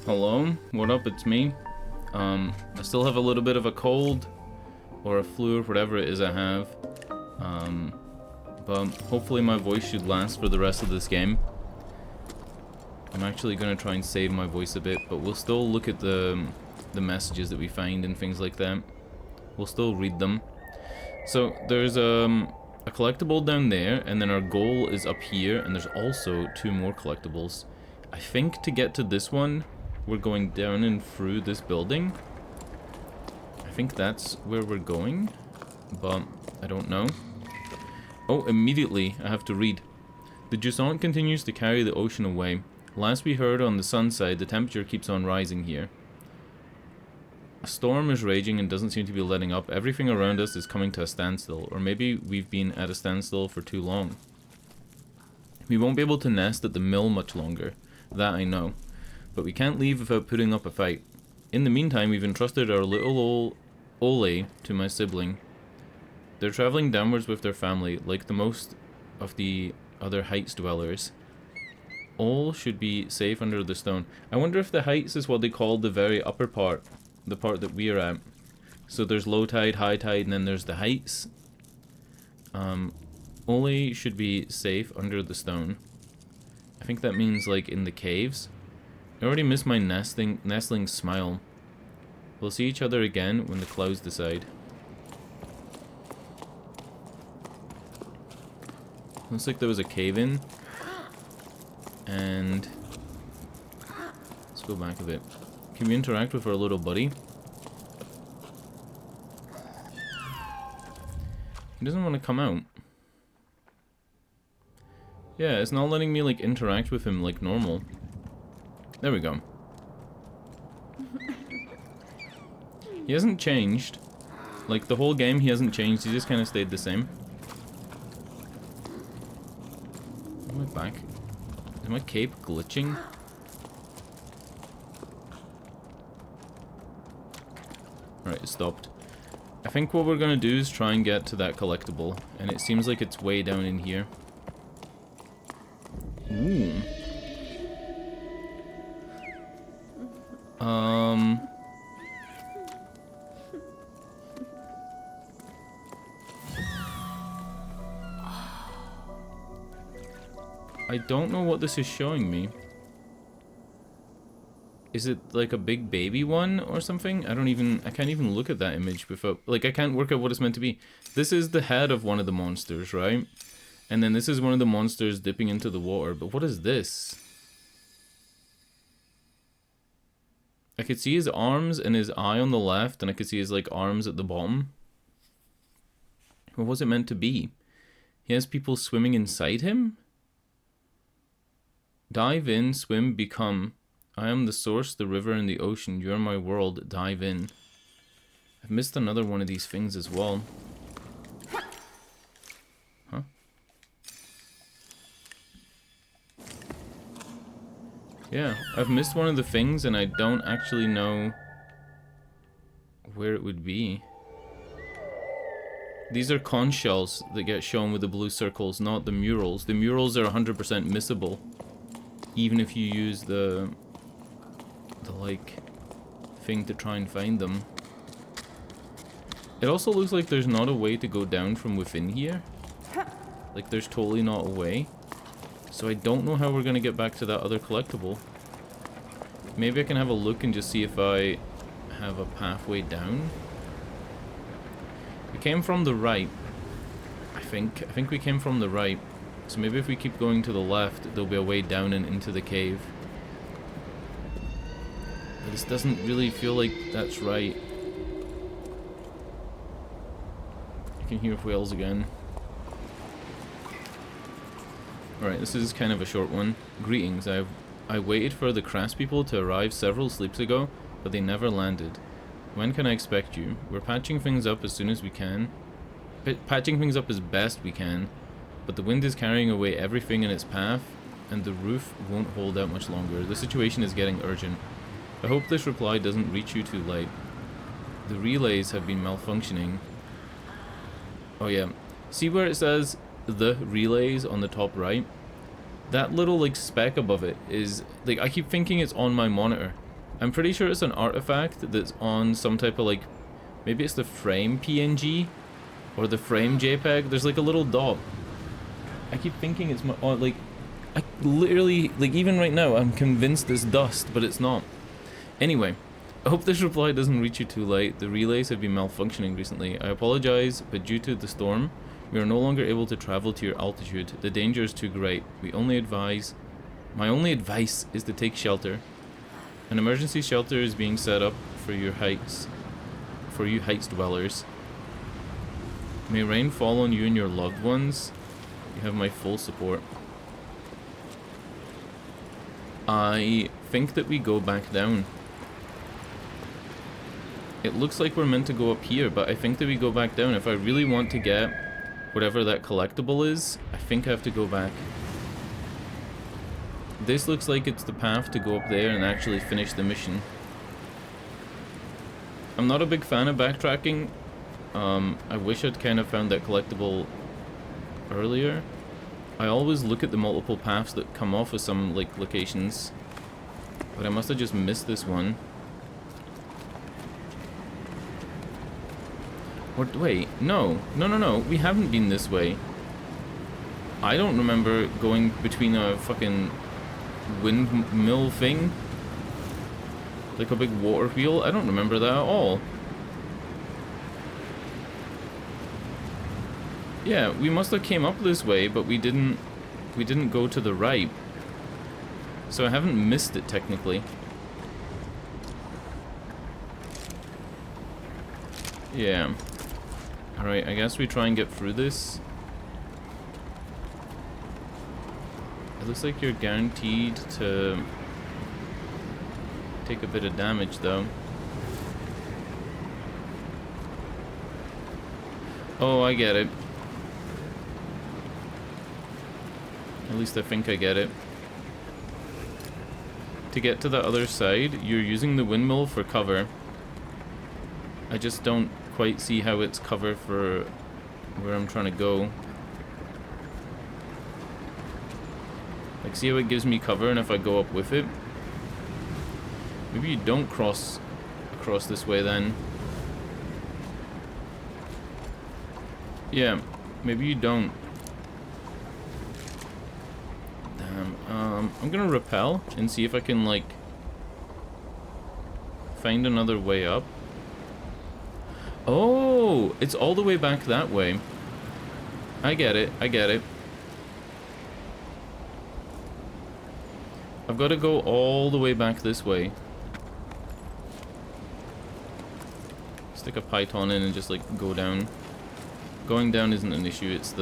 Hello, what up? It's me. I still have a little bit of a cold or a flu or whatever it is I have. But hopefully my voice should last for the rest of this game. I'm actually gonna try and save my voice a bit, but we'll still look at the messages that we find and things like that. We'll still read them. So there's a collectible down there, and then our goal is up here, and there's also 2 more collectibles. I think to get to this one, we're going down and through this building. I think that's where we're going, but I don't know. Oh, immediately I have to read. The Jusant continues to carry the ocean away. Last we heard on the sun side, the temperature keeps on rising here. A storm is raging and doesn't seem to be letting up. Everything around us is coming to a standstill, or maybe we've been at a standstill for too long. We won't be able to nest at the mill much longer, that I know. But we can't leave without putting up a fight. In the meantime, we've entrusted our little Ole to my sibling. They're traveling downwards with their family, like the most of the other heights dwellers. Ole should be safe under the stone. I wonder if the heights is what they call the very upper part, the part that we are at. So there's low tide, high tide, and then there's the heights. Ole should be safe under the stone. I think that means like in the caves. I already miss my nestling smile. We'll see each other again when the clouds decide. Looks like there was a cave in. And let's go back a bit. Can we interact with our little buddy? He doesn't want to come out. Yeah, it's not letting me like interact with him like normal. There we go. He hasn't changed. Like the whole game he hasn't changed, he just kind of stayed the same. Am I back? Is my cape glitching? Alright, it stopped. I think what we're gonna do is try and get to that collectible, and it seems like it's way down in here. Ooh. I don't know what this is showing me. Is it like a big baby one or something? I can't even look at that image without, like, I can't work out what it's meant to be. This is the head of one of the monsters, right? And then this is one of the monsters dipping into the water, but what is this? I could see his arms and his eye on the left, and I could see his, like, arms at the bottom. What was it meant to be? He has people swimming inside him? Dive in, swim, become. I am the source, the river, and the ocean. You're my world. Dive in. I've missed another one of these things as well. Huh? Yeah, I've missed one of the things, and I don't actually know where it would be. These are conch shells that get shown with the blue circles, not the murals. The murals are 100% missable. Even if you use the like thing to try and find them. It also looks like there's not a way to go down from within here. Like there's totally not a way. So I don't know how we're gonna get back to that other collectible. Maybe I can have a look and just see if I have a pathway down. We came from the right. I think we came from the right. So maybe if we keep going to the left, there'll be a way down and into the cave. But this doesn't really feel like that's right. I can hear whales again. Alright, this is kind of a short one. Greetings, I waited for the Crass people to arrive several sleeps ago, but they never landed. When can I expect you? We're patching things up as soon as we can. Patching things up as best we can. But the wind is carrying away everything in its path, and the roof won't hold out much longer. The situation is getting urgent. I hope this reply doesn't reach you too late. The relays have been malfunctioning. Oh yeah. See where it says the relays on the top right? That little like speck above it is like, I keep thinking it's on my monitor. I'm pretty sure it's an artifact that's on some type of like, maybe it's the frame PNG or the frame JPEG. There's like a little dot. I keep thinking it's my, like, I literally, like even right now, I'm convinced it's dust, but it's not. Anyway, I hope this reply doesn't reach you too late. The relays have been malfunctioning recently. I apologize, but due to the storm, we are no longer able to travel to your altitude. The danger is too great. My only advice is to take shelter. An emergency shelter is being set up for you heights dwellers. May rain fall on you and your loved ones. You have my full support. I think that we go back down. It looks like we're meant to go up here, but I think that we go back down. If I really want to get whatever that collectible is, I think I have to go back. This looks like it's the path to go up there and actually finish the mission. I'm not a big fan of backtracking. I wish I'd kind of found that collectible earlier. I always look at the multiple paths that come off of some like locations, but I must have just missed this one. Or wait, no, we haven't been this way. I don't remember going between a fucking windmill thing, like a big water wheel. I don't remember that at all. Yeah, we must have came up this way, but we didn't go to the right. So I haven't missed it technically. Yeah. Alright, I guess we try and get through this. It looks like you're guaranteed to take a bit of damage though. Oh, I get it. At least I think I get it. To get to the other side, you're using the windmill for cover. I just don't quite see how it's cover for where I'm trying to go. Like, see how it gives me cover, and if I go up with it? Maybe you don't cross across this way then. Yeah, maybe you don't. Damn, I'm gonna rappel and see if I can, like, find another way up. Oh, it's all the way back that way. I get it, I get it. I've got to go all the way back this way. Stick a python in and just, like, go down. Going down isn't an issue, it's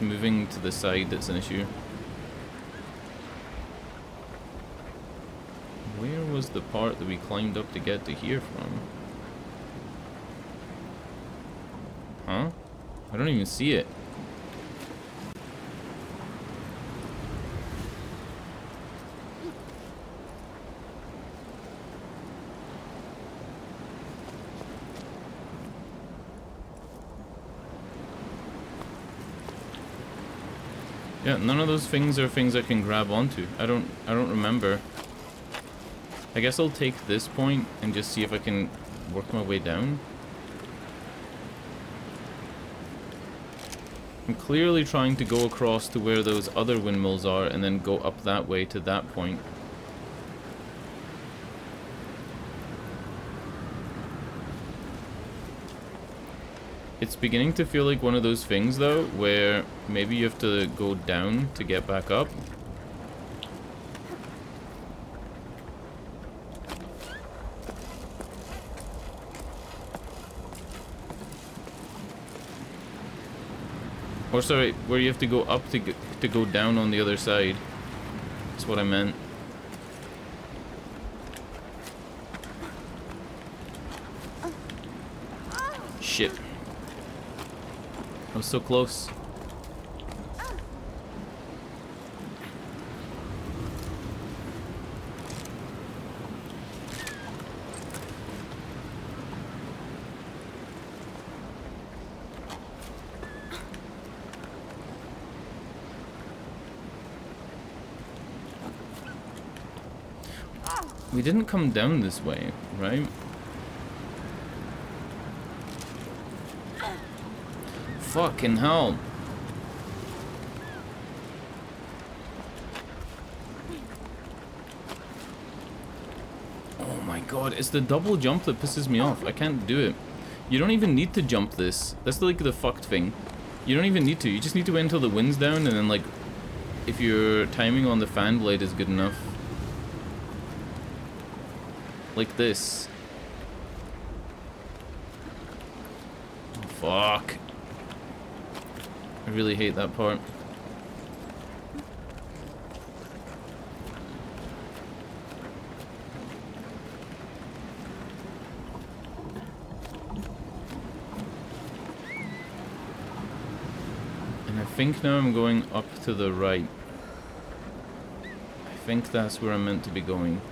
moving to the side that's an issue. Where was the part that we climbed up to get to here from? Huh? I don't even see it. Yeah, none of those things are things I can grab onto. I don't remember. I guess I'll take this point and just see if I can work my way down. I'm clearly trying to go across to where those other windmills are and then go up that way to that point. It's beginning to feel like one of those things, though, where maybe you have to go down to get back up. Or sorry, where you have to go up to go down on the other side. That's what I meant. Shit. I was so close. We didn't come down this way, right? Fucking hell. Oh my god, it's the double jump that pisses me off. I can't do it. You don't even need to jump this. That's like the fucked thing. You don't even need to. You just need to wait until the wind's down, and then like, if your timing on the fan blade is good enough. Like this. Oh, fuck. I really hate that part. And I think now I'm going up to the right. I think that's where I'm meant to be going.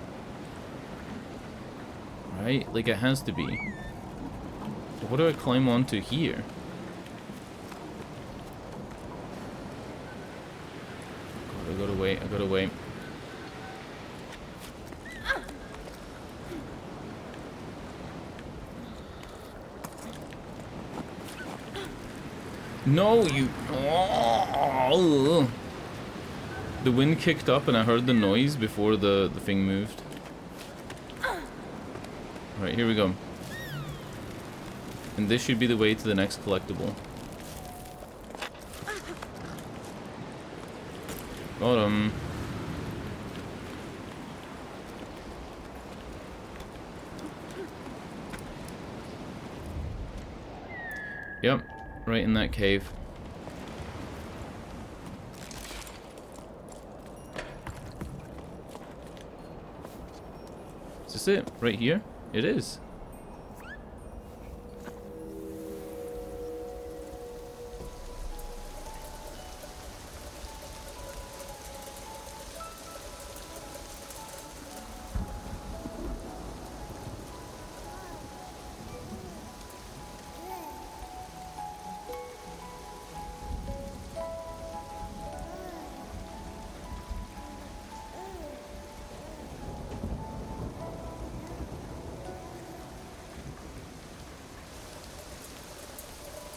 Right? Like it has to be. What do I climb onto here? God, I gotta wait, I gotta wait. No, you... Oh. The wind kicked up and I heard the noise before the thing moved. Alright, here we go. And this should be the way to the next collectible. Got him. Yep, right in that cave. Is this it? Right here? It is.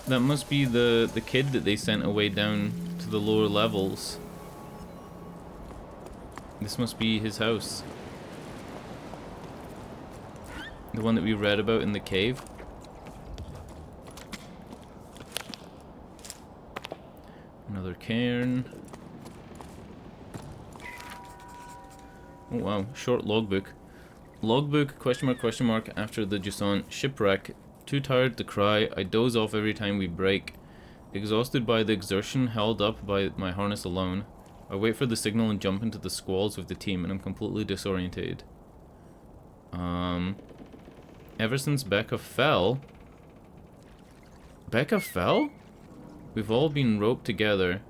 That must be the kid that they sent away down to the lower levels. This must be his house. The one that we read about in the cave. Another cairn. Oh wow, short logbook. Logbook, question mark, after the Jusant shipwreck. Too tired to cry, I doze off every time we break. Exhausted by the exertion held up by my harness alone. I wait for the signal and jump into the squalls with the team, and I'm completely disorientated. Ever since Becca fell... Becca fell? We've all been roped together.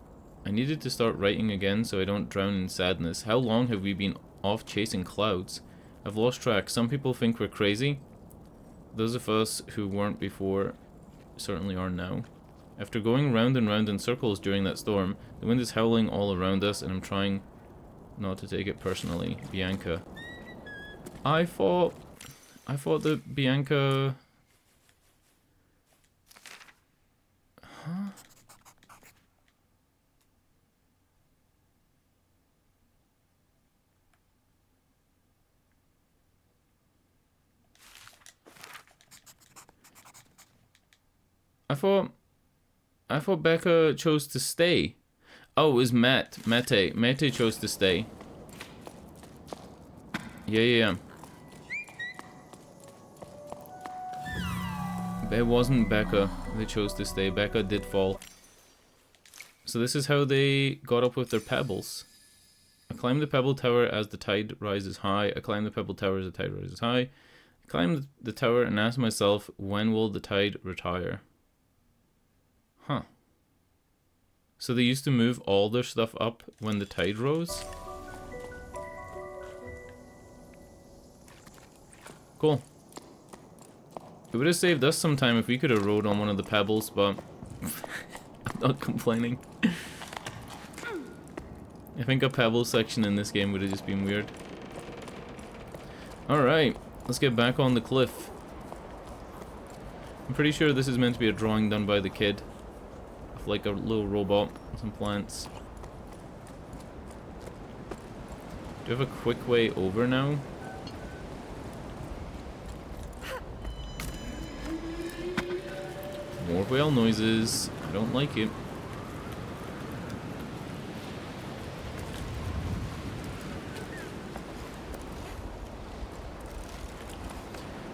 I needed to start writing again so I don't drown in sadness. How long have we been off chasing clouds? I've lost track. Some people think we're crazy. Those of us who weren't before certainly are now. After going round and round in circles during that storm, the wind is howling all around us, and I'm trying not to take it personally. Bianca. I thought that Bianca... Huh? I thought Becca chose to stay. Oh, it was Mete. Mete chose to stay. Yeah. It wasn't Becca that chose to stay. Becca did fall. So this is how they got up with their pebbles. I climb the pebble tower as the tide rises high. I climb the pebble tower as the tide rises high. I climb the tower and ask myself, when will the tide retire? Huh. So they used to move all their stuff up when the tide rose? Cool. It would have saved us some time if we could have rode on one of the pebbles, but I'm not complaining. I think a pebble section in this game would have just been weird. Alright, let's get back on the cliff. I'm pretty sure this is meant to be a drawing done by the kid. Of like a little robot and some plants. Do you have a quick way over now? More whale noises. I don't like it.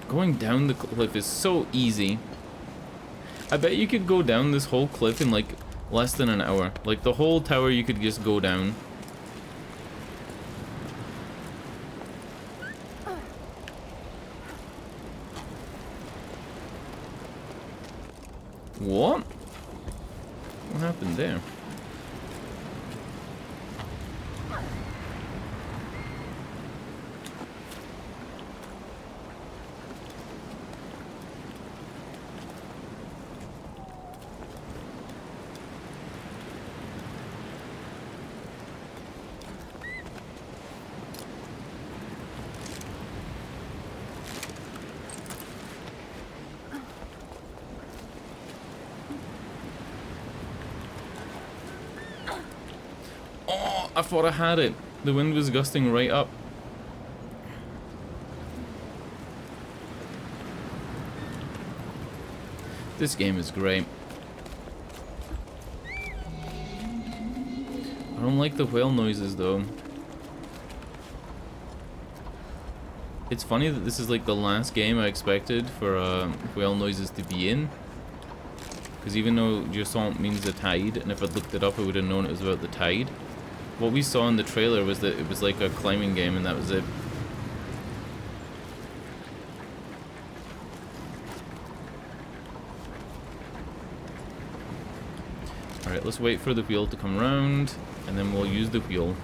Going down the cliff is so easy. I bet you could go down this whole cliff in like less than an hour. Like the whole tower you could just go down. What? What happened there? Oh, I thought I had it. The wind was gusting right up. This game is great. I don't like the whale noises though. It's funny that this is like the last game I expected for whale noises to be in. Because even though Jusant means the tide, and if I'd looked it up I would have known it was about the tide. What we saw in the trailer was that it was like a climbing game and that was it. Alright, let's wait for the wheel to come round, and then we'll use the wheel.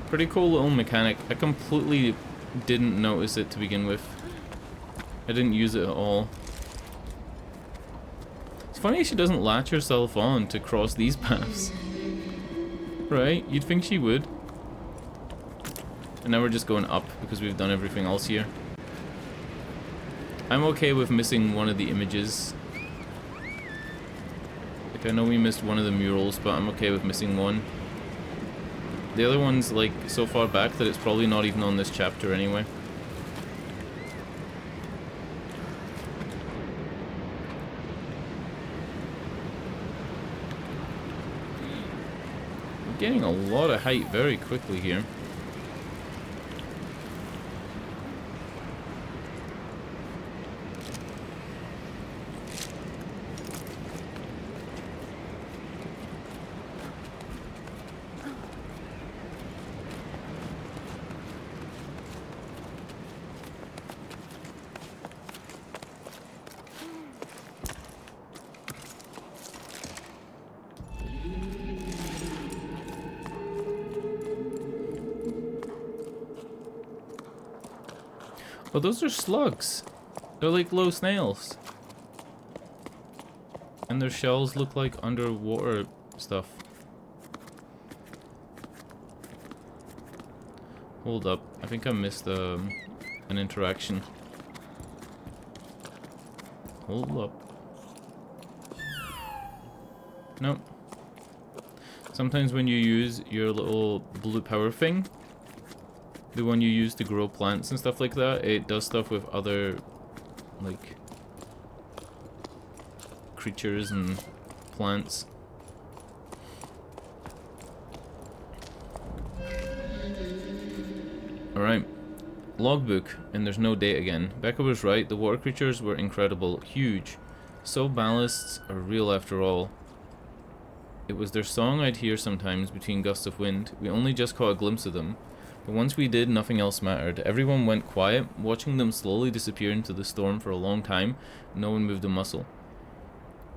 Pretty cool little mechanic. I completely didn't notice it to begin with. I didn't use it at all. It's funny she doesn't latch herself on to cross these paths. Right? You'd think she would. And now we're just going up because we've done everything else here. I'm okay with missing one of the images. Like, I know we missed one of the murals, but I'm okay with missing one. The other one's like so far back that it's probably not even on this chapter anyway. We're getting a lot of height very quickly here. Oh, those are slugs. They're like low snails. And their shells look like underwater stuff. Hold up. I think I missed an interaction. Hold up. Nope. Sometimes when you use your little blue power thing, the one you use to grow plants and stuff like that, it does stuff with other, like, creatures and plants. Alright. Logbook, and there's no date again. Becca was right, the water creatures were incredible, huge. So ballasts are real after all. It was their song I'd hear sometimes between gusts of wind. We only just caught a glimpse of them. But once we did, nothing else mattered. Everyone went quiet, watching them slowly disappear into the storm for a long time. No one moved a muscle.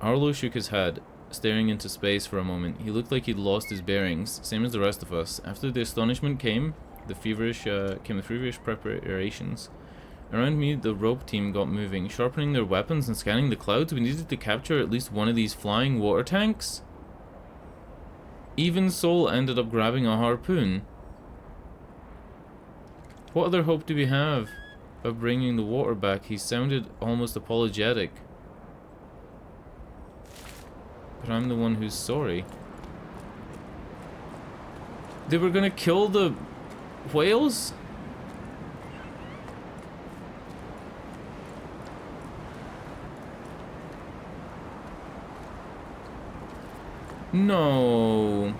Arlo shook his head, staring into space for a moment. He looked like he'd lost his bearings, same as the rest of us. After the astonishment came the feverish preparations. Around me, the rope team got moving, sharpening their weapons and scanning the clouds. We needed to capture at least one of these flying water tanks. Even Soul ended up grabbing a harpoon. What other hope do we have of bringing the water back? He sounded almost apologetic. But I'm the one who's sorry. They were gonna kill the whales? No.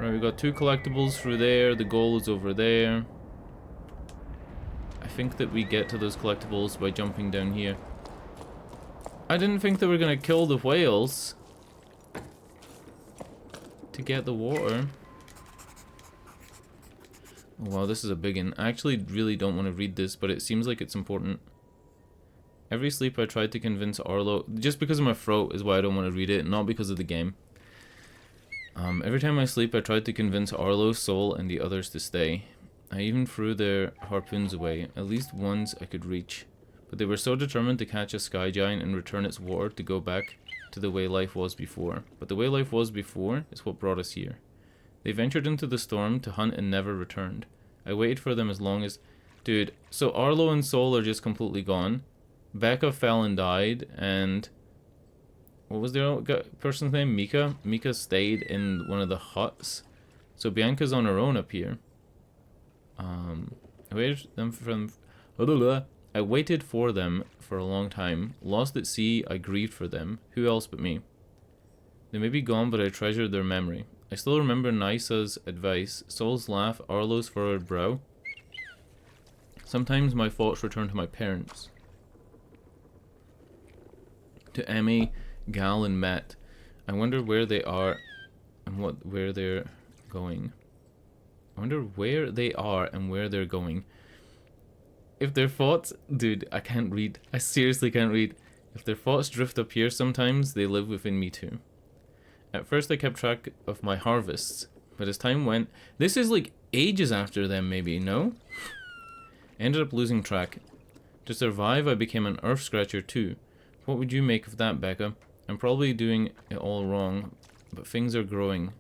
Right, we got 2 collectibles through there. The goal is over there. I think that we get to those collectibles by jumping down here. I didn't think they were gonna kill the whales to get the water. Oh, wow, this is a big one. I actually really don't want to read this, but it seems like it's important. Every sleep I tried to convince Arlo, just because of my throat is why I don't want to read it, not because of the game. Every time I sleep I tried to convince Arlo, Soul, and the others to stay. I even threw their harpoons away, at least ones I could reach. But they were so determined to catch a sky giant and return its water to go back to the way life was before. But the way life was before is what brought us here. They ventured into the storm to hunt and never returned. I waited for them as long as... Dude, so Arlo and Soul are just completely gone. Becca fell and died, and... What was their person's name? Mika? Mika stayed in one of the huts. So Bianca's on her own up here. I waited for them for a long time. Lost at sea, I grieved for them. Who else but me? They may be gone, but I treasured their memory. I still remember Nisa's advice, Soul's laugh, Arlo's furrowed brow. Sometimes my thoughts return to my parents. To Emmy, Gal, and Matt. I wonder where they are and where they're going. I wonder where they are and where they're going. If their thoughts... Dude, I can't read. I seriously can't read. If their thoughts drift up here sometimes, they live within me too. At first I kept track of my harvests, but as time went... This is like ages after them maybe, no? I ended up losing track. To survive, I became an earth scratcher too. What would you make of that, Becca? I'm probably doing it all wrong, but things are growing.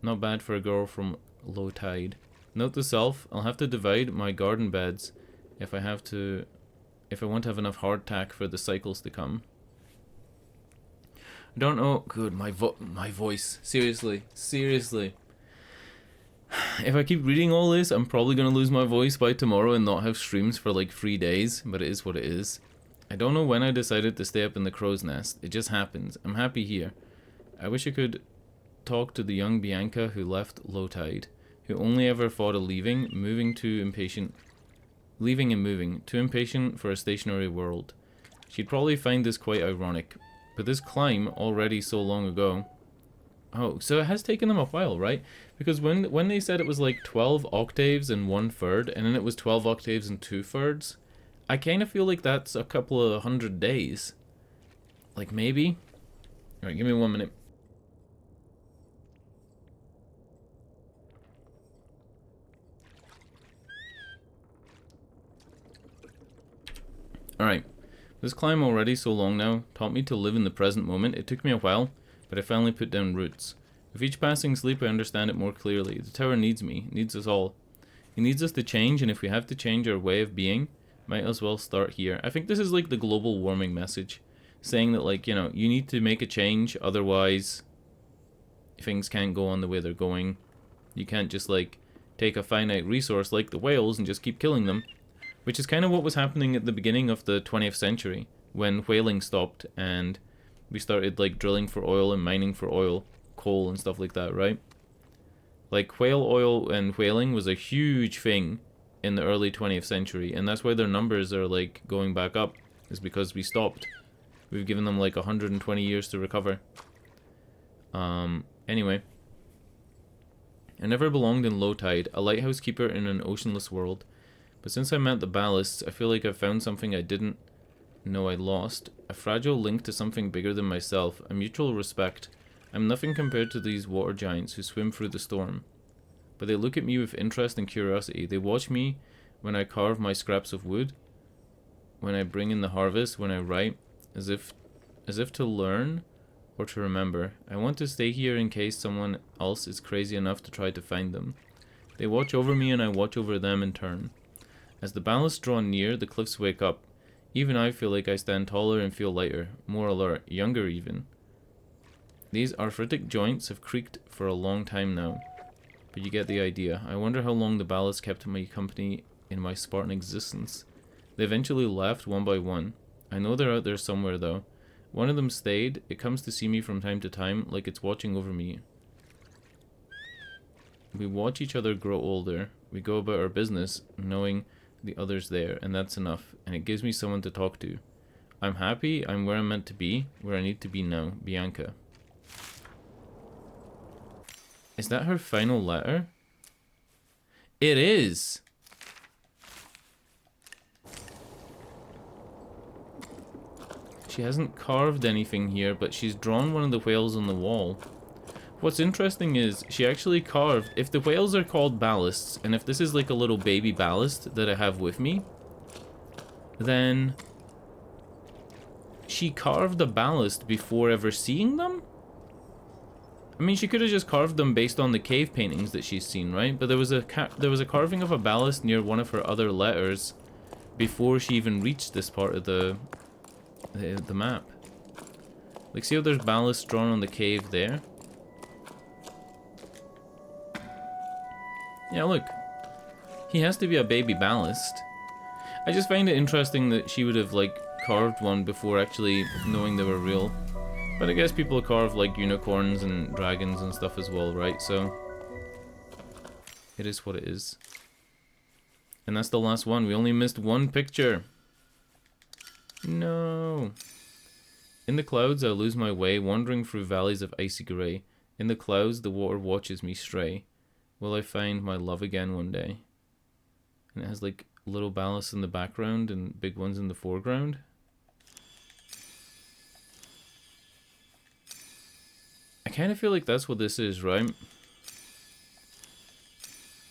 Not bad for a girl from low tide. Note to self, I'll have to divide my garden beds if I want to have enough hardtack for the cycles to come. I don't know. Good, my voice. Seriously. If I keep reading all this, I'm probably gonna lose my voice by tomorrow and not have streams for like 3 days, but it is what it is. I don't know when I decided to stay up in the crow's nest. It just happens. I'm happy here. I wish I could talk to the young Bianca who left low tide, who only ever thought of leaving and moving, too impatient for a stationary world. She'd probably find this quite ironic. But this climb, already so long ago... Oh, so it has taken them a while, right? Because when they said it was like 12 octaves and 1/3, and then it was 12 octaves and 2/3... I kind of feel like that's a couple of 100 days. Like, maybe? Alright, give me 1 minute. Alright. This climb already so long now taught me to live in the present moment. It took me a while, but I finally put down roots. With each passing sleep, I understand it more clearly. The tower needs me, needs us all. He needs us to change, and if we have to change our way of being... Might as well start here. I think this is like the global warming message. Saying that, like, you know, you need to make a change, otherwise things can't go on the way they're going. You can't just, like, take a finite resource like the whales and just keep killing them. Which is kind of what was happening at the beginning of the 20th century. When whaling stopped and we started, like, drilling for oil and mining for oil, coal and stuff like that, right? Like, whale oil and whaling was a huge thing in the early 20th century, and that's why their numbers are like going back up, is because we stopped. We've given them like 120 years to recover. Anyway. I never belonged in low tide, a lighthouse keeper in an oceanless world. But since I met the ballasts, I feel like I've found something I didn't know I lost. A fragile link to something bigger than myself, a mutual respect. I'm nothing compared to these water giants who swim through the storm. but they look at me with interest and curiosity. They watch me when I carve my scraps of wood, when I bring in the harvest, when I write, as if to learn or to remember. I want to stay here in case someone else is crazy enough to try to find them. They watch over me and I watch over them in turn. As the ballasts draw near, the cliffs wake up. Even I feel like I stand taller and feel lighter, more alert, younger even. These arthritic joints have creaked for a long time now, but you get the idea. I wonder how long the ballasts kept me company in my Spartan existence. They eventually left one by one. I know they're out there somewhere though. One of them stayed. It comes to see me from time to time, like it's watching over me. We watch each other grow older. We go about our business, knowing the other's there, and that's enough, and it gives me someone to talk to. I'm happy, I'm where I'm meant to be, where I need to be now. Bianca. Is that her final letter? It is! She hasn't carved anything here, but she's drawn one of the whales on the wall. What's interesting is she actually carved, if the whales are called ballasts, and if this is like a little baby ballast that I have with me, then she carved the ballast before ever seeing them? I mean, she could have just carved them based on the cave paintings that she's seen, right? But there was a carving of a ballast near one of her other letters before she even reached this part of the map. Like, see how there's ballast drawn on the cave there? Yeah, look. He has to be a baby ballast. I just find it interesting that she would have, like, carved one before actually knowing they were real. But I guess people carve, like, unicorns and dragons and stuff as well, right? So, it is what it is. And that's the last one. We only missed one picture. No. In the clouds, I lose my way, wandering through valleys of icy grey. In the clouds, the water watches me stray. Will I find my love again one day? And it has like little ballasts in the background and big ones in the foreground. I kind of feel like that's what this is, right?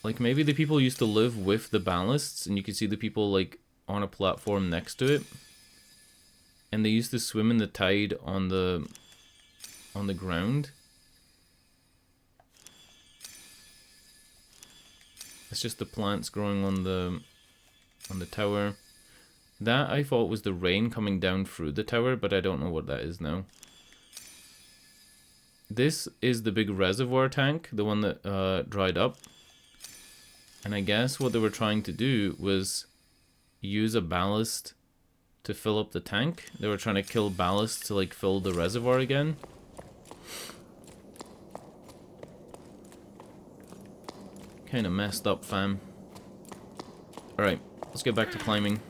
Like maybe the people used to live with the ballasts and you could see the people like on a platform next to it. And they used to swim in the tide on the ground. It's just the plants growing on the tower. That I thought was the rain coming down through the tower, but I don't know what that is now. This is the big reservoir tank, the one that dried up. And I guess what they were trying to do was use a ballast to fill up the tank. They were trying to kill ballast to like fill the reservoir again. Kind of messed up, fam. Alright, let's get back to climbing.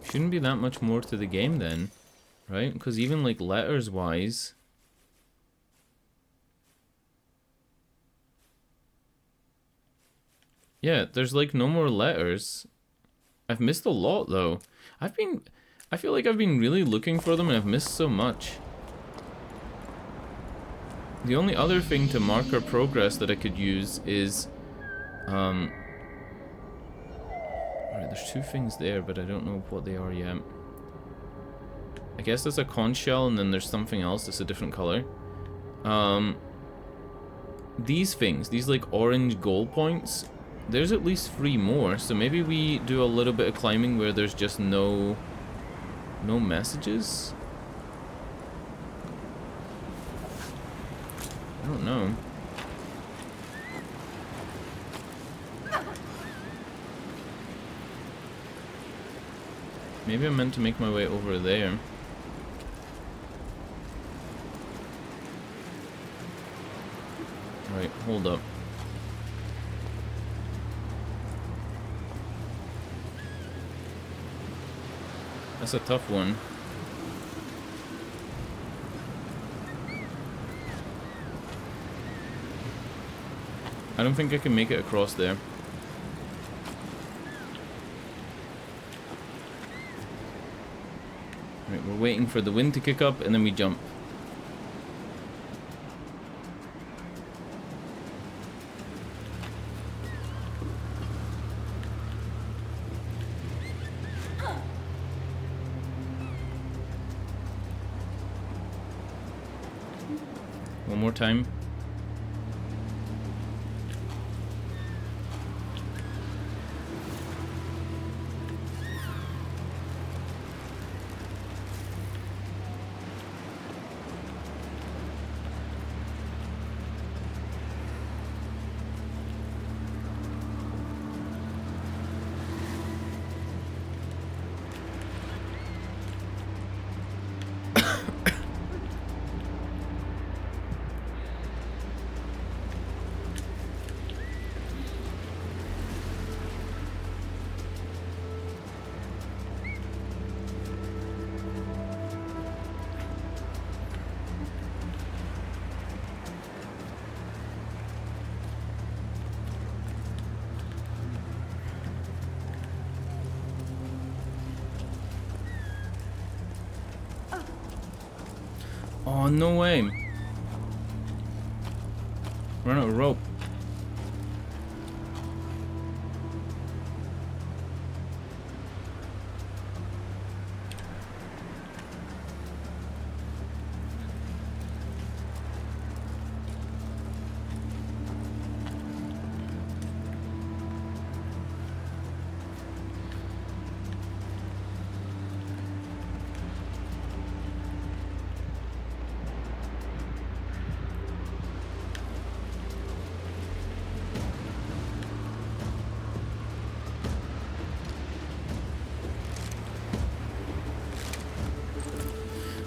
Shouldn't be that much more to the game then, right? Because even like letters wise, yeah, there's like no more letters. I've missed a lot though. I feel like I've been really looking for them and I've missed so much. The only other thing to mark our progress that I could use is, alright, there's two things there, but I don't know what they are yet. I guess there's a conch shell and then there's something else that's a different color. These things, these like orange goal points, there's at least 3 more, so maybe we do a little bit of climbing where there's just no messages? I don't know. Maybe I'm meant to make my way over there. Right, hold up. That's a tough one. I don't think I can make it across there. Right, we're waiting for the wind to kick up and then we jump. One more time. Oh, no way. Run out of rope.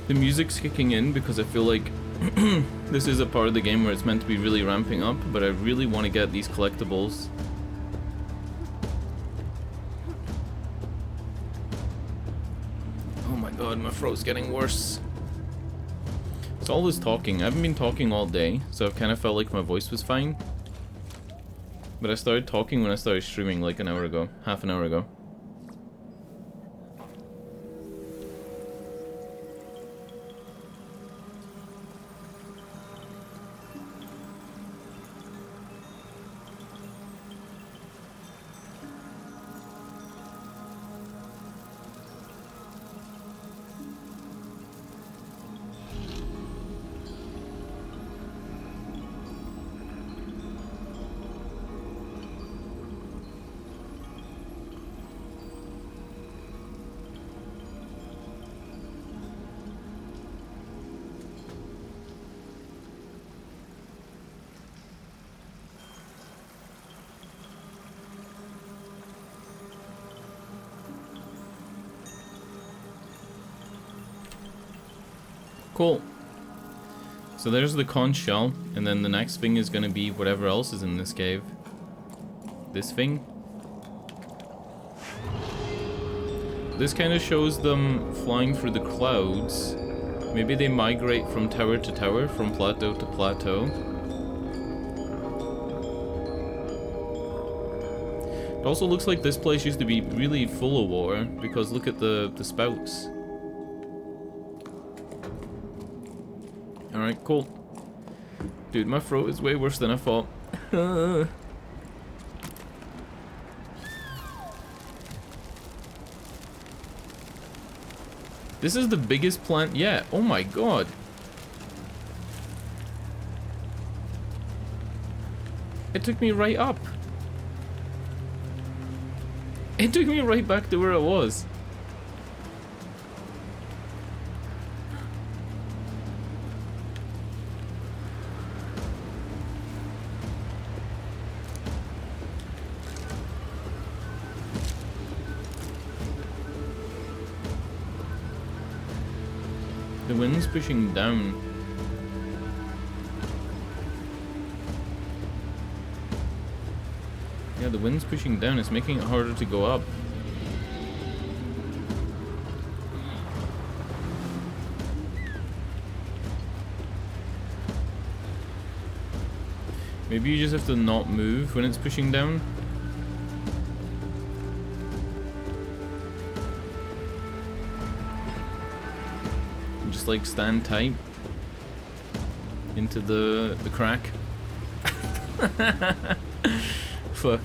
The music's kicking in because I feel like this is a part of the game where it's meant to be really ramping up, but I really want to get these collectibles. Oh my god, my throat's getting worse. It's all this talking. I haven't been talking all day, so I've kind of felt like my voice was fine. But I started talking when I started streaming like an hour ago, half an hour ago. Cool. So there's the conch shell, and then the next thing is gonna be whatever else is in this cave. This thing. This kind of shows them flying through the clouds. Maybe they migrate from tower to tower, from plateau to plateau. It also looks like this place used to be really full of water, because look at the spouts. Alright, cool. Dude, my throat is way worse than I thought. This is the biggest plant yet. Oh my god. It took me right up. It took me right back to where I was. The wind's pushing down. Yeah, the wind's pushing down. It's making it harder to go up. Maybe you just have to not move when it's pushing down. Just like stand tight into the crack. Fuck.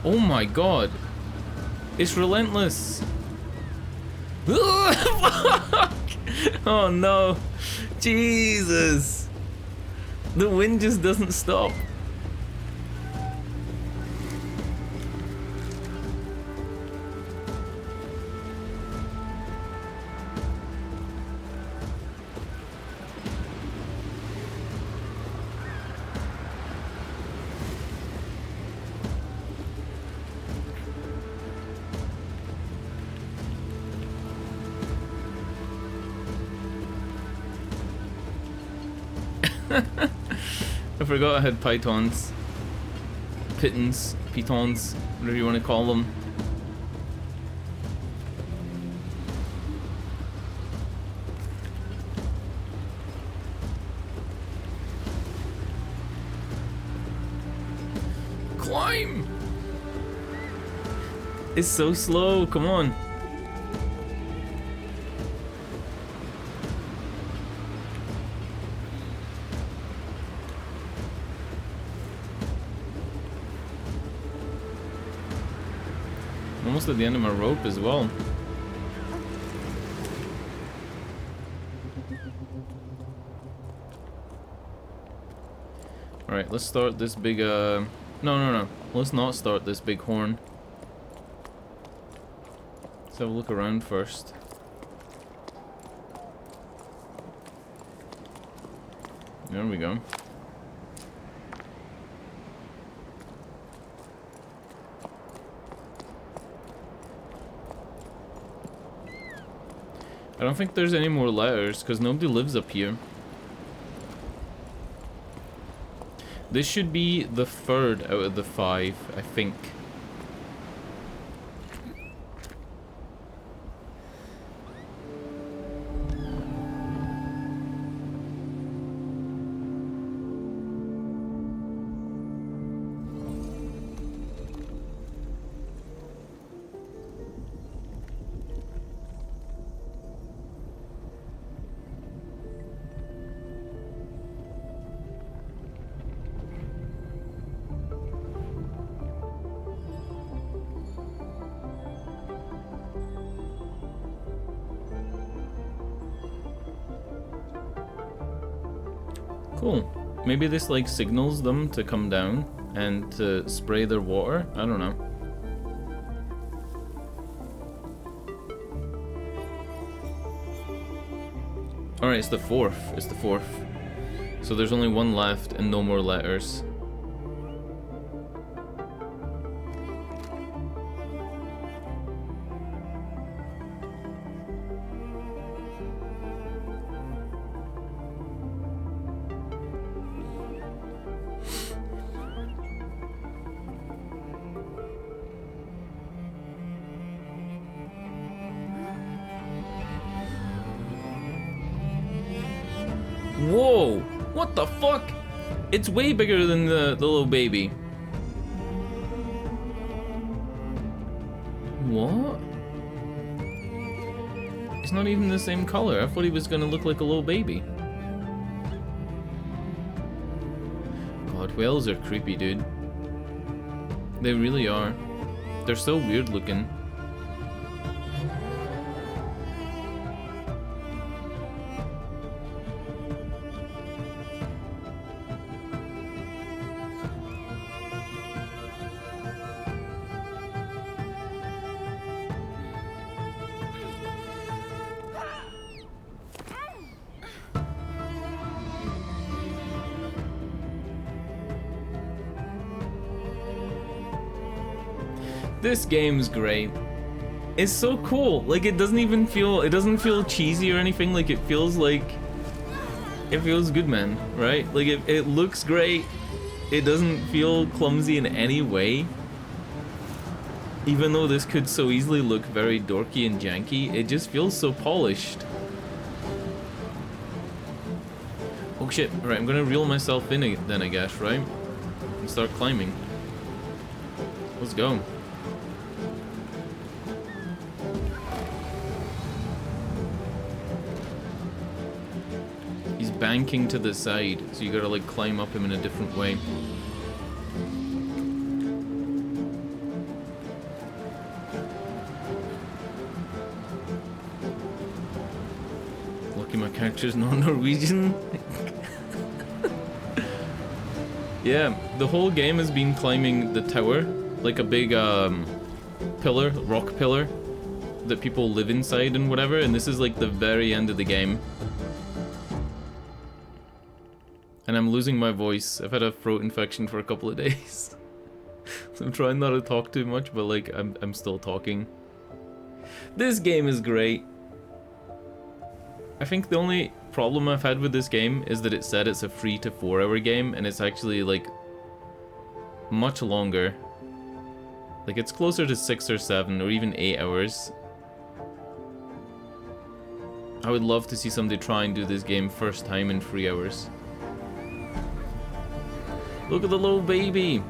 Oh my god. It's relentless. Fuck. Oh no. Jesus. The wind just doesn't stop. I forgot I had pythons. Pitons, whatever you want to call them. Climb! It's so slow, come on. Almost at the end of my rope as well. Alright, let's start this big, No. Let's not start this big horn. Let's have a look around first. There we go. I don't think there's any more letters, because nobody lives up here. This should be the 3rd out of the 5, I think. Cool. Maybe this like signals them to come down and to spray their water. I don't know. Alright, it's the 4th. It's the 4th. So there's only one left and no more letters. Whoa! What the fuck? It's way bigger than the little baby. What? It's not even the same color. I thought he was gonna look like a little baby. God, whales are creepy, dude. They really are. They're so weird looking. This game's great. It's so cool. Like it doesn't feel cheesy or anything. Like it feels good, man, right? Like it looks great. It doesn't feel clumsy in any way. Even though this could so easily look very dorky and janky, it just feels so polished. Oh shit, alright, I'm gonna reel myself in then, I guess, right? And start climbing. Let's go. He's banking to the side, so you gotta like climb up him in a different way. Lucky my character's not Norwegian. Yeah, the whole game has been climbing the tower, like a big pillar, rock pillar, that people live inside and whatever, and this is like the very end of the game. And I'm losing my voice. I've had a throat infection for a couple of days. So I'm trying not to talk too much, but like I'm still talking. This game is great. I think the only problem I've had with this game is that it said it's a 3 to 4 hour game, and it's actually like much longer. Like it's closer to 6 or 7 or even 8 hours. I would love to see somebody try and do this game first time in 3 hours. Look at the little baby.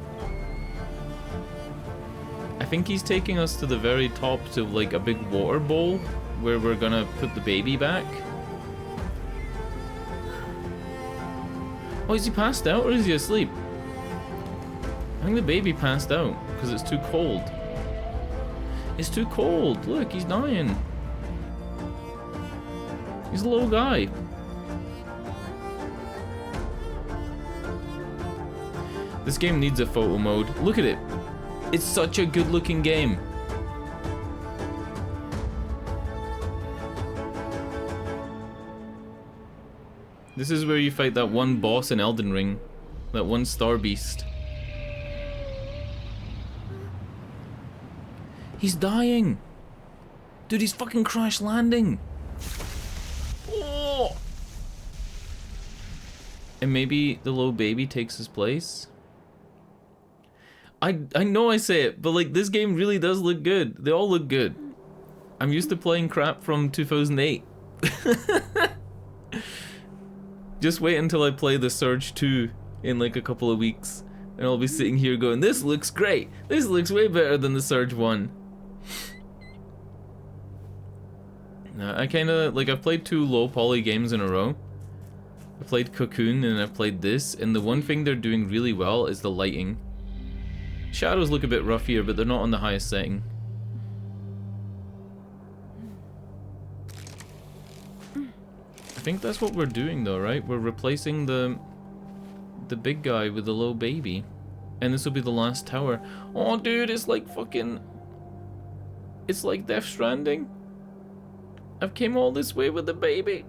I think he's taking us to the very top to like a big water bowl where we're gonna put the baby back. Oh, is he passed out or is he asleep? I think the baby passed out because it's too cold. It's too cold. Look, he's dying. He's a little guy. This game needs a photo mode. Look at it. It's such a good looking game. This is where you fight that one boss in Elden Ring. That one star beast. He's dying. Dude, he's fucking crash landing. Oh. And maybe the little baby takes his place. I know I say it, but like this game really does look good. They all look good. I'm used to playing crap from 2008. Just wait until I play the Surge 2 in like a couple of weeks, and I'll be sitting here going, this looks great. This looks way better than the Surge 1. I kinda, like I've played 2 low poly games in a row. I played Cocoon and I've played this, and the one thing they're doing really well is the lighting. Shadows look a bit rough here, but they're not on the highest setting. I think that's what we're doing though, right? We're replacing the big guy with the little baby. And this will be the last tower. Oh dude, it's like fucking... It's like Death Stranding. I've came all this way with the baby.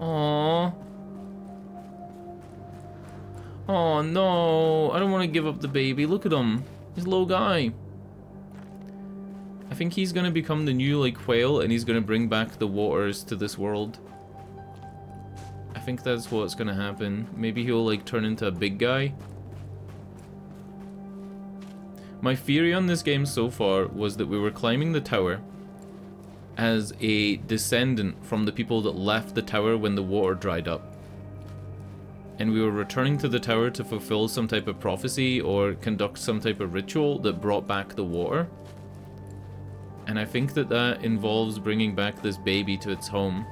Aww. Oh no, I don't want to give up the baby. Look at him. He's a little guy. I think he's going to become the new like whale, and he's going to bring back the waters to this world. I think that's what's going to happen. Maybe he'll like turn into a big guy. My theory on this game so far was that we were climbing the tower as a descendant from the people that left the tower when the water dried up. And we were returning to the tower to fulfill some type of prophecy or conduct some type of ritual that brought back the water. And I think that that involves bringing back this baby to its home.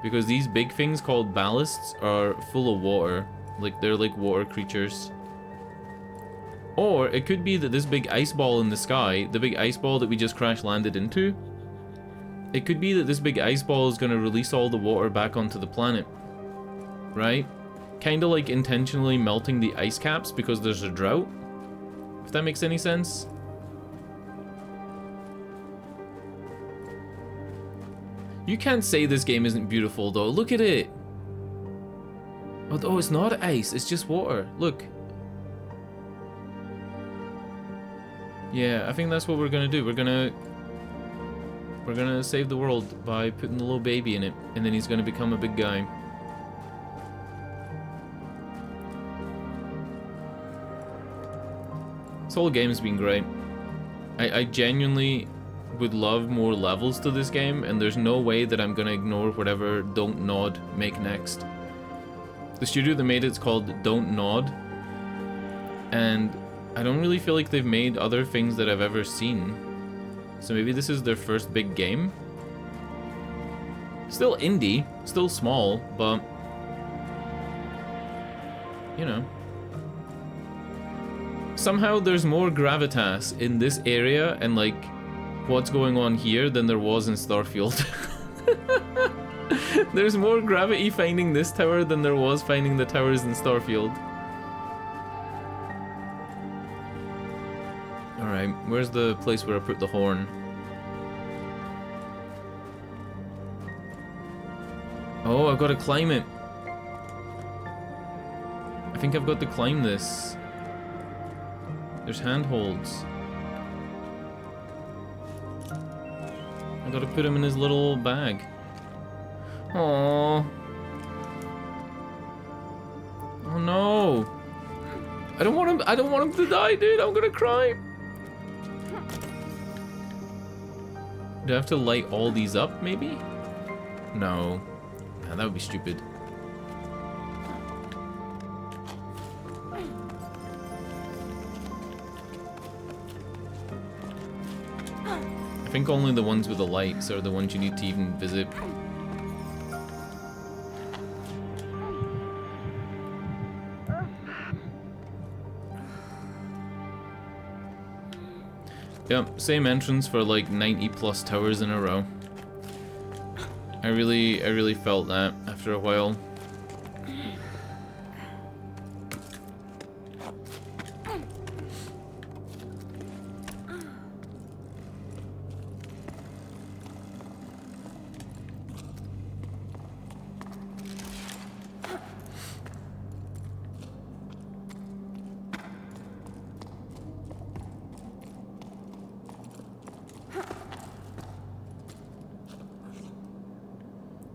Because these big things called ballasts are full of water. Like, they're like water creatures. Or it could be that this big ice ball in the sky, the big ice ball that we just crash landed into, it could be that this big ice ball is going to release all the water back onto the planet. Right? Kind of like intentionally melting the ice caps because there's a drought. If that makes any sense. You can't say this game isn't beautiful though. Look at it. Oh, it's not ice. It's just water. Look. Yeah, I think that's what we're gonna do. We're gonna save the world by putting the little baby in it, and then he's gonna become a big guy. This whole game's been great. I genuinely would love more levels to this game, and there's no way that I'm gonna ignore whatever Don't Nod make next. The studio that made it's called Don't Nod, and I don't really feel like they've made other things that I've ever seen. So maybe this is their first big game? Still indie, still small, but you know. Somehow there's more gravitas in this area and like what's going on here than there was in Starfield. There's more gravity finding this tower than there was finding the towers in Starfield. Alright, where's the place where I put the horn? Oh, I've got to climb it. I think I've got to climb this. There's handholds. I gotta put him in his little bag. Aww. Oh no. I don't want him to die, dude. I'm gonna cry. Do I have to light all these up, maybe? No. Nah, that would be stupid. I think only the ones with the lights are the ones you need to even visit. Yep, same entrance for like 90 plus towers in a row. I really felt that after a while.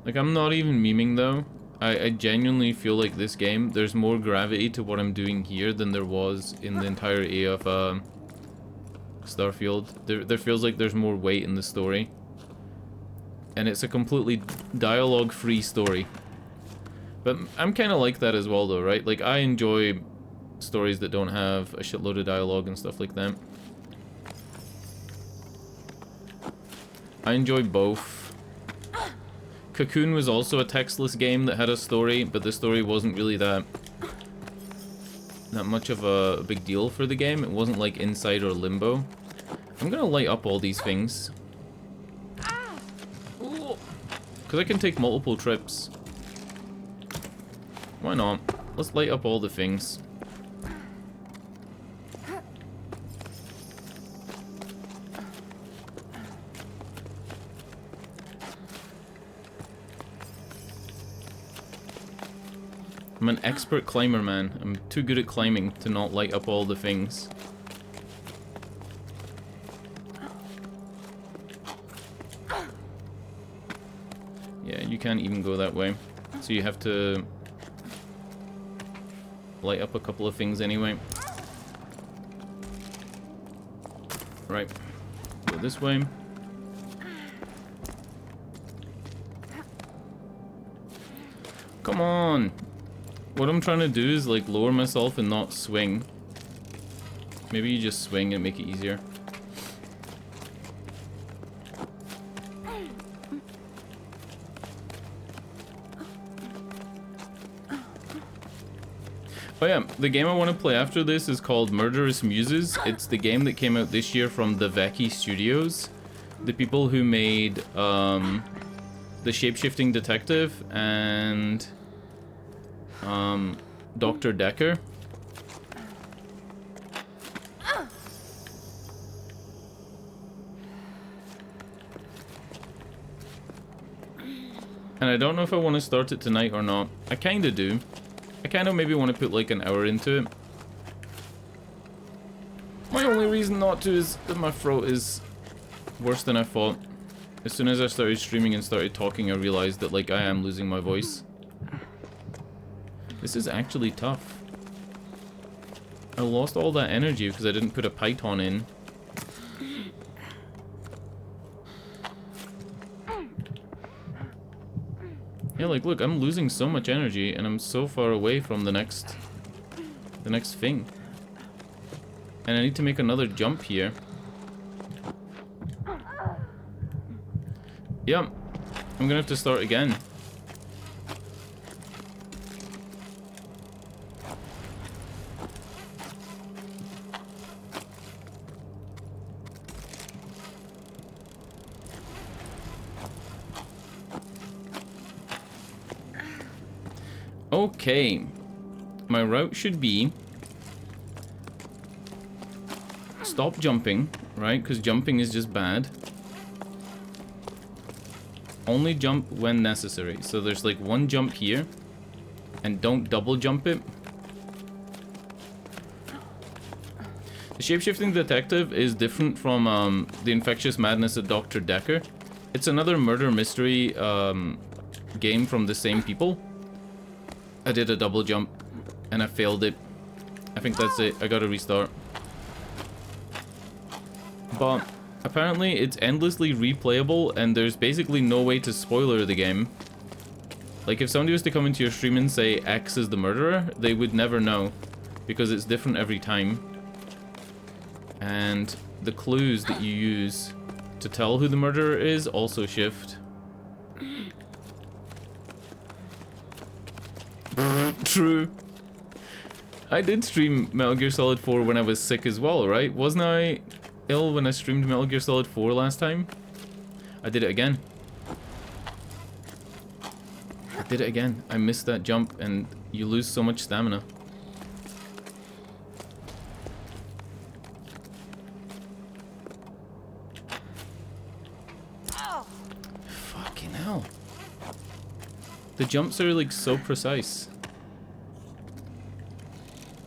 Like, I'm not even memeing though. I genuinely feel like this game, there's more gravity to what I'm doing here than there was in the entirety of Starfield. There feels like there's more weight in the story. And it's a completely dialogue-free story. But I'm kind of like that as well though, right? Like, I enjoy stories that don't have a shitload of dialogue and stuff like that. I enjoy both. Cocoon was also a textless game that had a story, but the story wasn't really that much of a big deal for the game. It wasn't like Inside or Limbo. I'm gonna light up all these things. Because I can take multiple trips. Why not? Let's light up all the things. I'm an expert climber, man. I'm too good at climbing to not light up all the things. Yeah, you can't even go that way. So you have to light up a couple of things anyway. Right. Go this way. Come on! What I'm trying to do is like lower myself and not swing. Maybe you just swing and make it easier. Oh yeah, the game I want to play after this is called Murderous Muses. It's the game that came out this year from the Veki Studios. The people who made the Shapeshifting Detective and Dr. Decker. And I don't know if I want to start it tonight or not. I kinda do. I kinda maybe want to put like an hour into it. My only reason not to is that my throat is worse than I thought. As soon as I started streaming and started talking, I realized that like I am losing my voice. This is actually tough. I lost all that energy because I didn't put a python in. Yeah, like, look, I'm losing so much energy, and I'm so far away from the next thing. And I need to make another jump here. Yep, I'm gonna have to start again. Okay, my route should be stop jumping, right? Because jumping is just bad. Only jump when necessary. So there's like one jump here, and don't double jump it. The Shapeshifting Detective is different from the Infectious Madness of Dr. Decker. It's another murder mystery game from the same people. I did a double jump, and I failed it. I think that's it. I gotta restart. But apparently it's endlessly replayable, and there's basically no way to spoiler the game. Like, if somebody was to come into your stream and say X is the murderer, they would never know, because it's different every time. And the clues that you use to tell who the murderer is also shift. True. I did stream Metal Gear Solid 4 when I was sick as well, right? Wasn't I ill when I streamed Metal Gear Solid 4 last time? I did it again. I missed that jump, and you lose so much stamina. Fucking hell. The jumps are like so precise.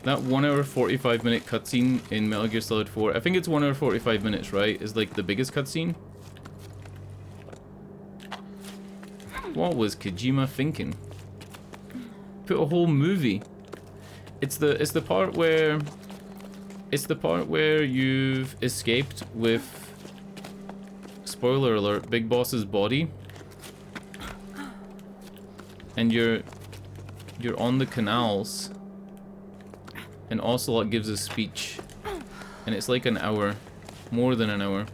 That 1 hour 45 minute cutscene in Metal Gear Solid 4, I think it's 1 hour 45 minutes, right? Is like the biggest cutscene. What was Kojima thinking? Put a whole movie. It's the part where you've escaped with, spoiler alert, Big Boss's body, and you're on the canals. And Ocelot gives a speech, and it's like an hour, more than an hour.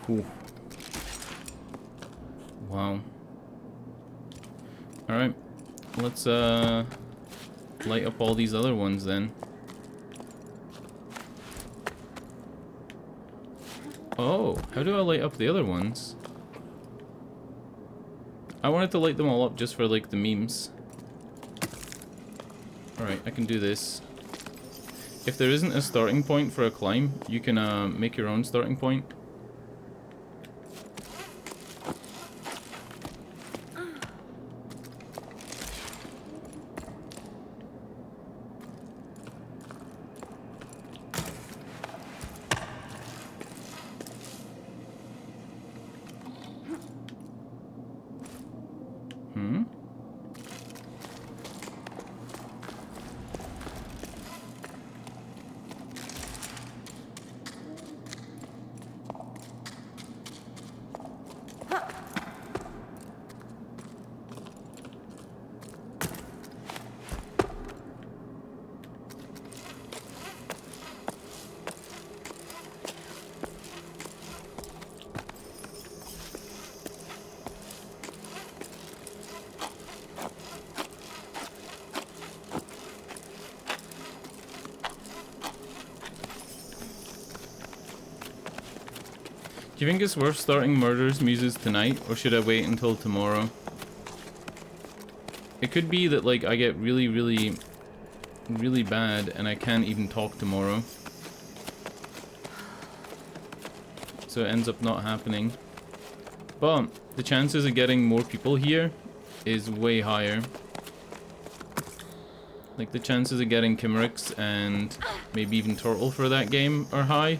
Whew. Wow. Alright. Let's light up all these other ones then. Oh, how do I light up the other ones? I wanted to light them all up just for like the memes. Alright, I can do this. If there isn't a starting point for a climb, you can make your own starting point. Do you think it's worth starting Murderous Muses tonight, or should I wait until tomorrow? It could be that, like, I get really, really, really bad and I can't even talk tomorrow. So it ends up not happening. But the chances of getting more people here is way higher. Like, the chances of getting Chimerix and maybe even Turtle for that game are high.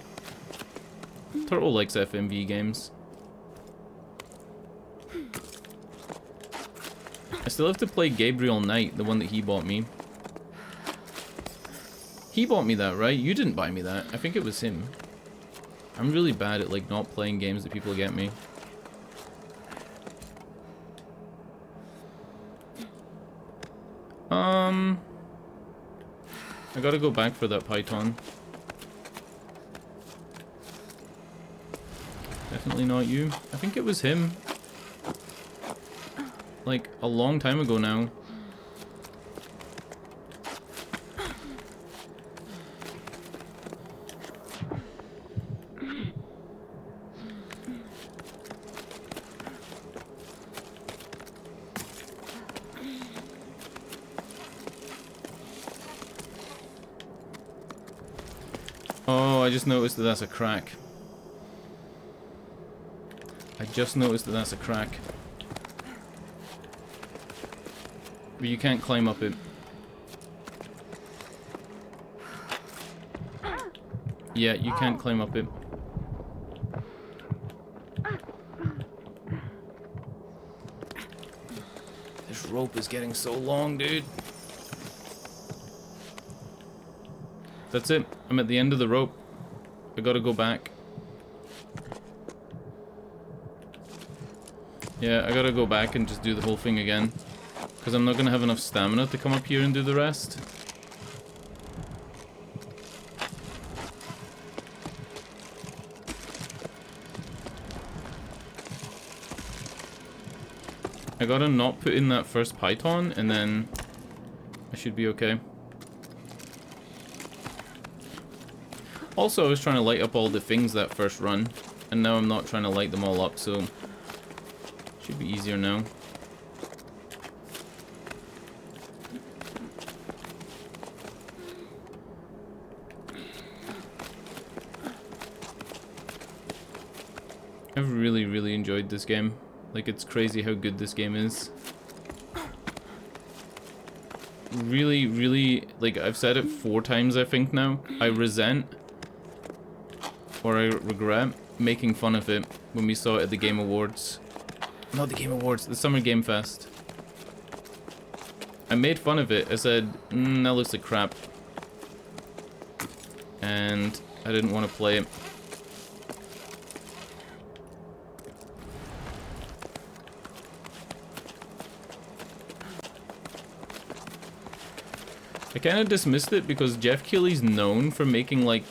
Turtle likes FMV games. I still have to play Gabriel Knight, the one that he bought me. He bought me that, right? You didn't buy me that. I think it was him. I'm really bad at, like, not playing games that people get me. I gotta go back for that Python. Definitely not you. I think it was him. Like, a long time ago now. Oh, I just noticed that that's a crack. I just noticed that that's a crack. But you can't climb up it. Yeah, you can't climb up it. This rope is getting so long, dude. That's it. I'm at the end of the rope. I gotta go back. Yeah, I gotta go back and just do the whole thing again. Because I'm not gonna have enough stamina to come up here and do the rest. I gotta not put in that first Python and then I should be okay. Also, I was trying to light up all the things that first run, and now I'm not trying to light them all up, so should be easier now. I've really, really enjoyed this game. Like, it's crazy how good this game is. Really, really, like, I've said it 4 times, I think now. I resent, or I regret, making fun of it when we saw it at the Game Awards. Not the Game Awards, the Summer Game Fest. I made fun of it. I said, that looks like crap. And I didn't want to play it. I kind of dismissed it because Jeff Keighley's known for making, like,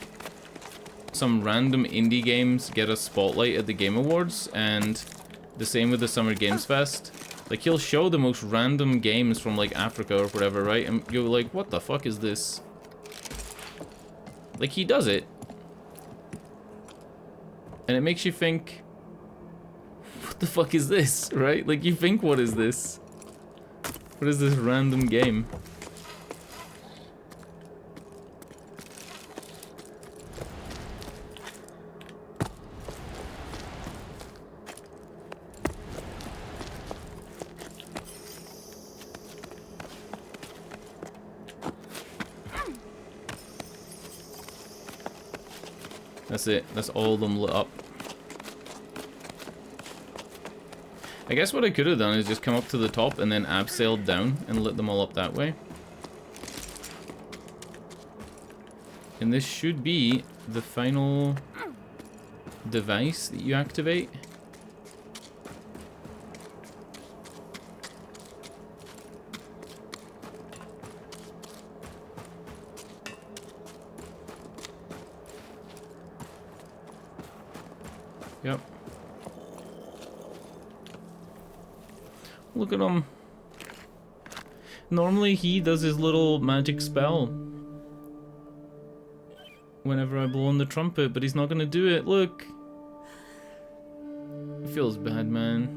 some random indie games get a spotlight at the Game Awards, and the same with the Summer Games Fest. Like, he'll show the most random games from, like, Africa or whatever, right? And you're like, what the fuck is this? Like, he does it. And it makes you think, what the fuck is this, right? Like, you think, what is this? What is this random game? That's it. That's all of them lit up. I guess what I could have done is just come up to the top and then abseiled down and lit them all up that way. And this should be the final device that you activate. Yep. Look at him. Normally he does his little magic spell whenever I blow on the trumpet, but he's not gonna do it. Look. feels bad, man.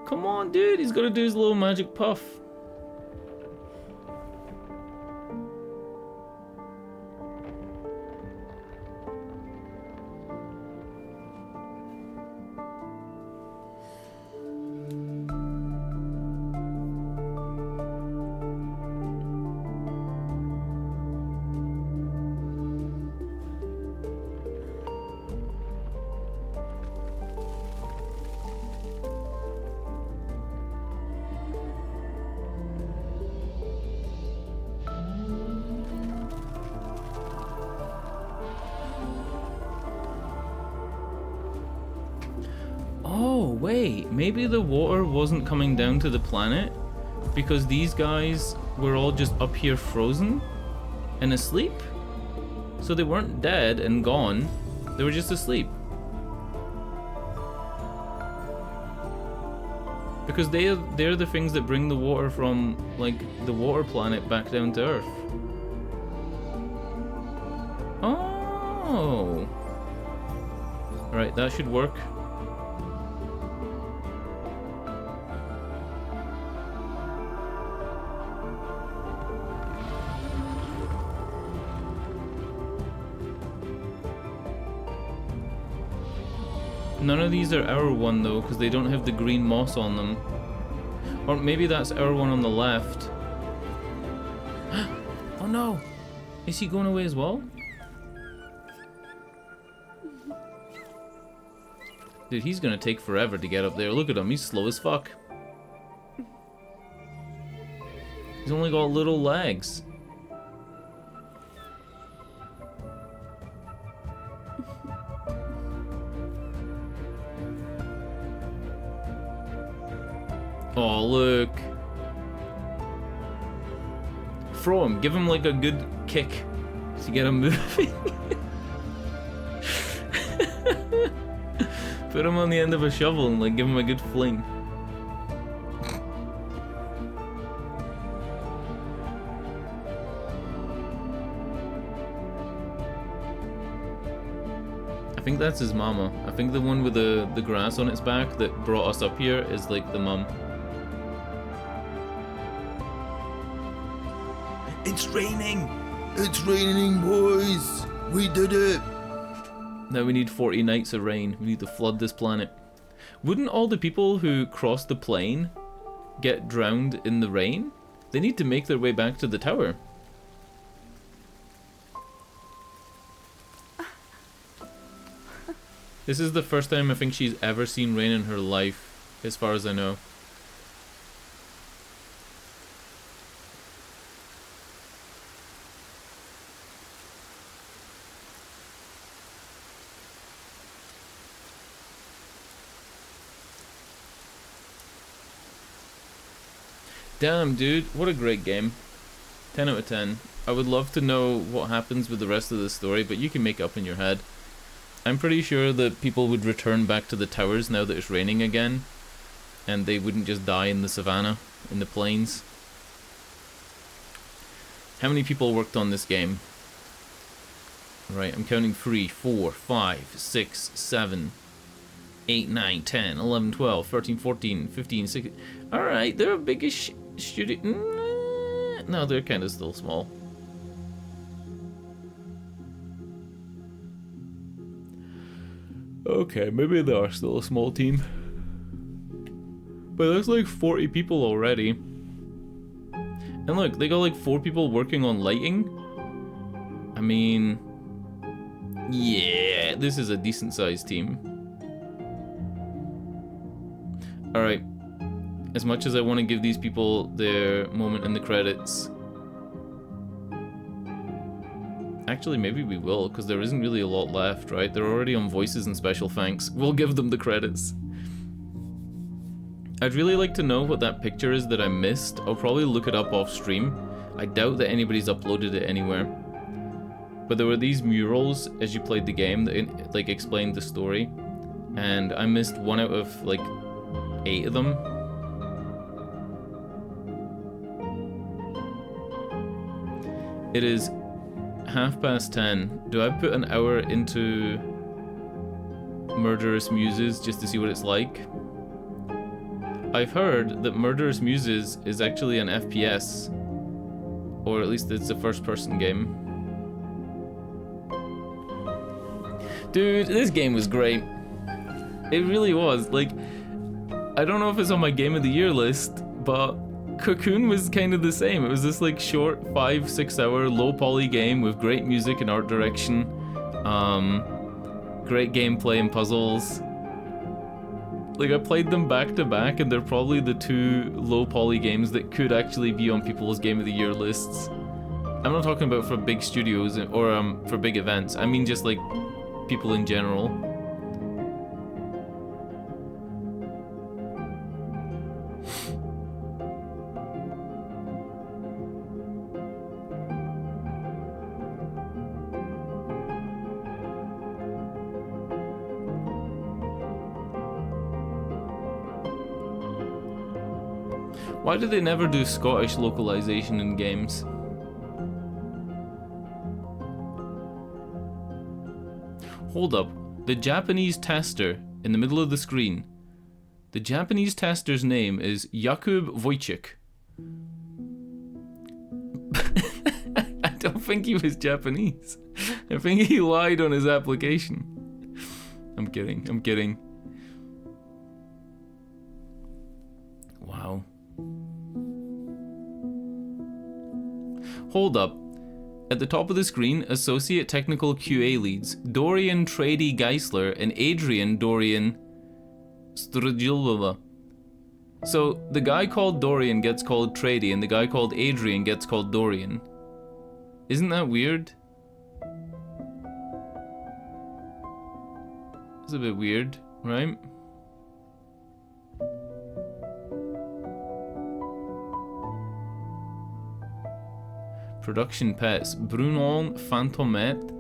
Come on, dude, he's gotta do his little magic puff. Oh, wait, maybe the water wasn't coming down to the planet because these guys were all just up here frozen and asleep? So they weren't dead and gone, they were just asleep. Because they're the things that bring the water from, like, the water planet back down to Earth. Oh! Right, that should work. None of these are our one though, because they don't have the green moss on them. Or maybe that's our one on the left. Oh no! Is he going away as well? Dude, he's gonna take forever to get up there. Look at him, he's slow as fuck. He's only got little legs. Oh, look. Throw him. Give him like a good kick to get him moving. Put him on the end of a shovel and like give him a good fling. I think that's his mama. I think the one with the grass on its back that brought us up here is like the mum. It's raining! It's raining, boys! We did it! Now we need 40 nights of rain. We need to flood this planet. Wouldn't all the people who crossed the plane get drowned in the rain? They need to make their way back to the tower. This is the first time I think she's ever seen rain in her life, as far as I know. Damn, dude, what a great game. 10 out of 10. I would love to know what happens with the rest of the story, but you can make up in your head. I'm pretty sure that people would return back to the towers now that it's raining again, and they wouldn't just die in the savannah, in the plains. How many people worked on this game? Right, I'm counting 3, 4, 5, 6, 7, 8, 9, 10, 11, 12, 13, 14, 15, 16... Alright, they're a biggish studio... No, they're kind of still small. Okay, maybe they are still a small team. But there's like 40 people already. And look, they got like 4 people working on lighting. I mean... yeah, this is a decent sized team. Alright. As much as I want to give these people their moment in the credits... actually, maybe we will, because there isn't really a lot left, right? They're already on voices and special thanks. We'll give them the credits. I'd really like to know what that picture is that I missed. I'll probably look it up off stream. I doubt that anybody's uploaded it anywhere. But there were these murals as you played the game that like explained the story. And I missed 1 out of like 8 of them. It is 10:30. Do I put an hour into Murderous Muses just to see what it's like? I've heard that Murderous Muses is actually an FPS, or at least it's a first-person game. Dude, this game was great. It really was. Like, I don't know if it's on my Game of the Year list, but Cocoon was kind of the same. It was this like short 5-6 hour low poly game with great music and art direction, great gameplay and puzzles. Like, I played them back to back, and they're probably the two low poly games that could actually be on people's Game of the Year lists. I'm not talking about for big studios or for big events. I mean just like people in general. Why do they never do Scottish localization in games? Hold up, the Japanese tester in the middle of the screen. The Japanese tester's name is Jakub Wojcik. I don't think he was Japanese. I think he lied on his application. I'm kidding, I'm kidding. Wow. Hold up. At the top of the screen, Associate Technical QA leads Dorian Trady Geisler and Adrian Dorian Strudilova. So the guy called Dorian gets called Trady, and the guy called Adrian gets called Dorian. Isn't that weird? It's a bit weird, right? Production pets: Brunon, Fantomette,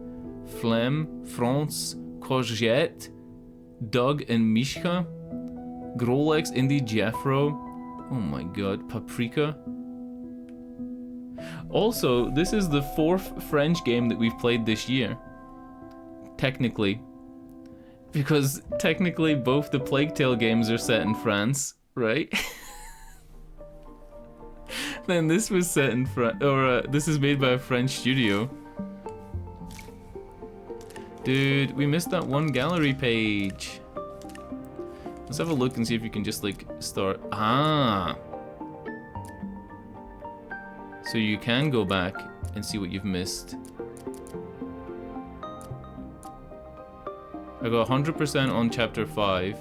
Flem, France, Courgette, Doug and Mishka, Grolex, Indy, Jeffro. Oh my god, Paprika. Also, this is the 4th French game that we've played this year. Technically. Because technically both the Plague Tale games are set in France, right? Then this was set in France, or this is made by a French studio. Dude, we missed that one gallery page. Let's have a look and see if you can just like start. Ah. So you can go back and see what you've missed. I got 100% on chapter 5,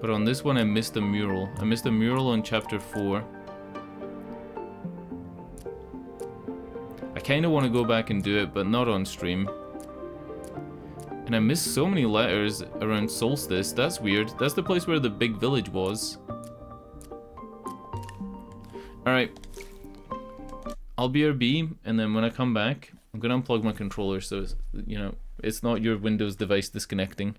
but on this one I missed a mural. I missed a mural on chapter 4. I kind of want to go back and do it, but not on stream. And I missed so many letters around Solstice. That's weird. That's the place where the big village was. Alright. I'll BRB, and then when I come back, I'm going to unplug my controller so, you know, it's not your Windows device disconnecting.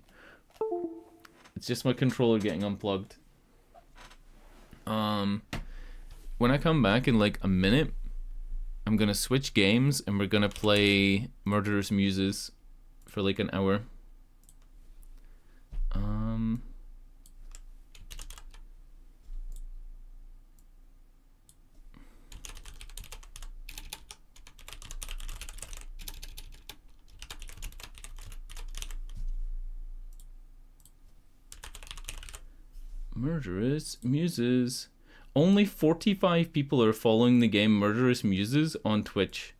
It's just my controller getting unplugged. When I come back in like a minute, I'm gonna switch games and we're gonna play Murderous Muses for like an hour. Murderous Muses. Only 45 people are following the game Murderous Muses on Twitch.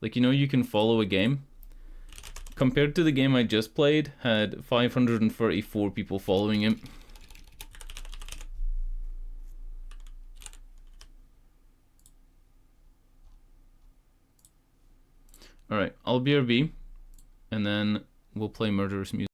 Like, you know, you can follow a game. Compared to the game I just played, had 534 people following it. Alright, I'll BRB, and then we'll play Murderous Muses.